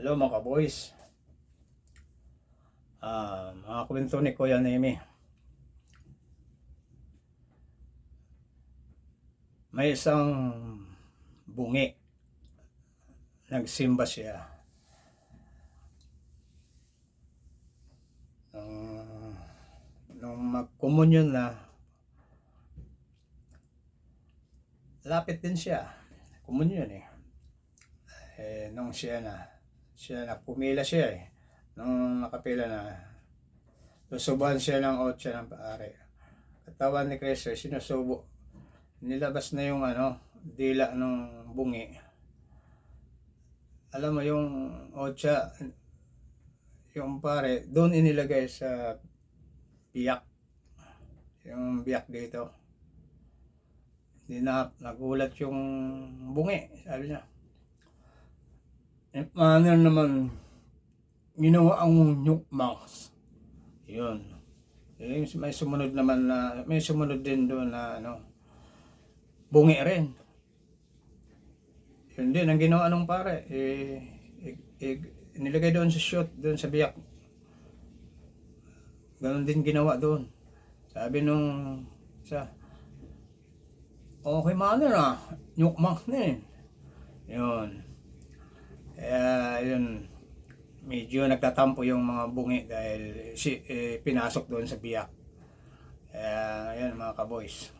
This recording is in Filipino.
Hello mga ka-boys. Mga kwento ni Kuya Nemi. May isang bungi. Nagsimba siya. Nung mag-communion na, lapit din siya. Communion nung siya na pumila siya nung nakapila na, susubuhan siya ng otsa ng pare. Katawan ni Cristo, sinusubo. Nilabas na yung dila ng bungi. Alam mo yung otsa, yung pare, doon inilagay sa biyak. Yung biyak dito. Hindi na nagulat yung bungi, sabi niya. Ano naman ginawa ang nyukmax. Yun. May sumunod naman na, may sumunod din doon na bungi rin. Yun din ang ginawa nung pare. Nilagay doon sa shoot, doon sa biyak. Ganon din ginawa doon. Sabi nung isa, okay man na, nyukmax na yun. Kaya yun, medyo nagtatampo yung mga bungi dahil pinasok doon sa biyak. Kaya yun mga ka-boys.